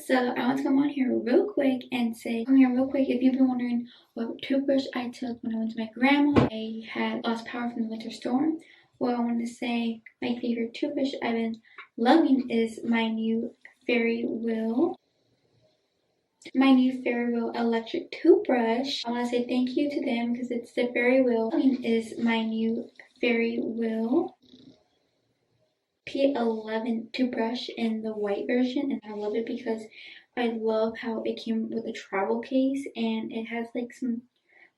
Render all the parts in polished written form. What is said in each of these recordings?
So I want to come on here real quick and say, if you've been wondering what toothbrush I took when I went to my grandma, I had lost power from the winter storm. Well, I want to say my favorite toothbrush I've been loving is my new Fairywill. My new Fairywill electric toothbrush. I want to say thank you to them because it's the Fairywill. Is my new Fairywill P11 toothbrush in the white version, and I love it because I love how it came with a travel case and it has like some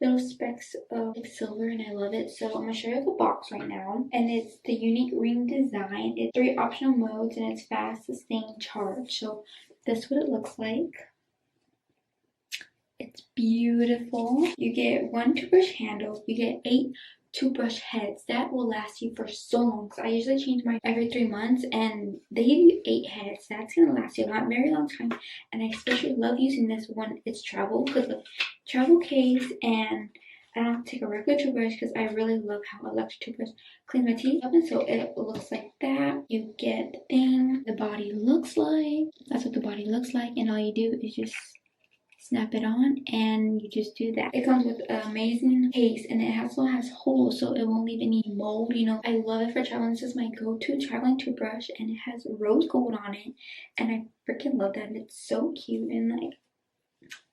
little specks of like silver, and I love it. So I'm gonna show you the box right now, and it's the unique ring design. It's 3 optional modes and it's fast sustained charge. So that's what it looks like. It's beautiful. You get 1 toothbrush handle. You get 8 toothbrush heads. That will last you for so long. So I usually change mine every 3 months, and they give you 8 heads. That's gonna last you a not very long time. And I especially love using this when it's travel, because the travel case, and I don't take a regular toothbrush because I really love how electric toothbrush cleans my teeth up. And so it looks like that. You get the thing the body looks like. That's what the body looks like, and all you do is just snap it on and you just do that. It comes with an amazing case, and it also has holes so it won't leave any mold. You know, I love it for traveling. This is my go-to traveling toothbrush, and it has rose gold on it, and I freaking love that. It's so cute, and like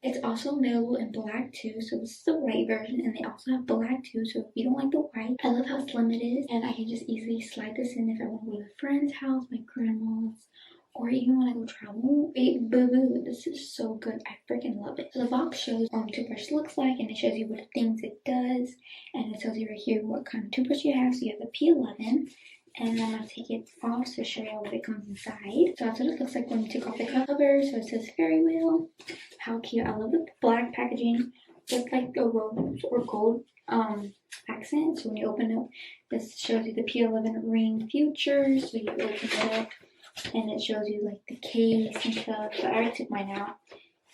it's also available in black too. So this is the white version, and they also have black too. So if you don't like the white, I love how slim it is, and I can just easily slide this in if I want to go to a friend's house, my grandma's, or even when I go travel. Wait, boo-boo, this is so good. I freaking love it. So the box shows what the toothbrush looks like, and it shows you what things it does, and it tells you right here what kind of toothbrush you have. So you have the P11, and I'm gonna take it off to show you what it comes inside. So that's what it looks like when you take off the cover. So it says Fairywill. How cute. I love the black packaging with like a rose or gold accent. So when you open it, this shows you the P11 ring future. So you open it up, and it shows you like the case and stuff. So I already took mine out,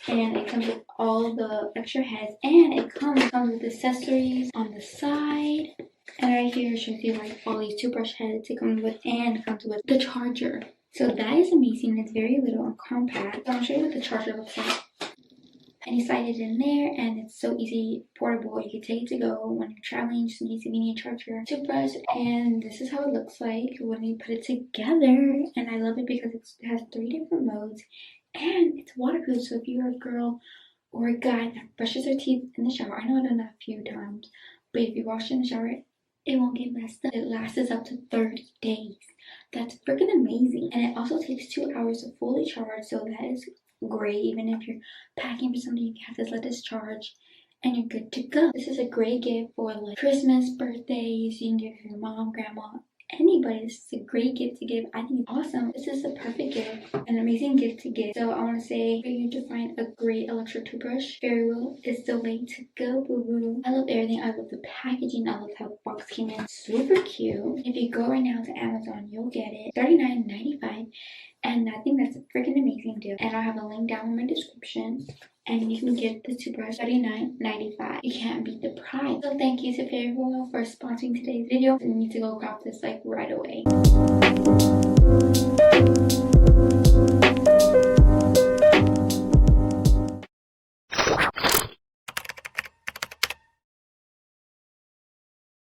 and it comes with all the extra heads, and it comes with accessories on the side, and right here it shows you like all these toothbrush heads it comes with, and it comes with the charger. So that is amazing. It's very little and compact. So I'll show you what the charger looks like. And you slide it in there, and it's so easy, portable. You can take it to go when you're traveling, just in case if you need a charger toothbrush. And this is how it looks like when you put it together. And I love it because it has 3 different modes, and it's waterproof. So if you're a girl or a guy that brushes their teeth in the shower, I know I've done that a few times, but if you wash in the shower, it won't get messed up. It lasts up to 30 days. That's freaking amazing. And it also takes 2 hours to fully charge, so that is great. Even if you're packing for something, you can just let this charge and you're good to go. This is a great gift for like Christmas, birthdays. You can give your mom, grandma, anybody. This is a great gift to give. I think it's awesome. This is a perfect gift, an amazing gift to give. So I want to say, for you to find a great electric toothbrush, Fairywill is the way to go, boo-boo. I love everything. I love the packaging. I love how the box came in. Super cute. If you go right now to Amazon, you'll get it $39.95. And I think that's a freaking amazing deal. And I'll have a link down in my description. And you can get the toothbrush $39.95. You can't beat the price. So thank you to Fairywill for sponsoring today's video. I need to go grab this like right away.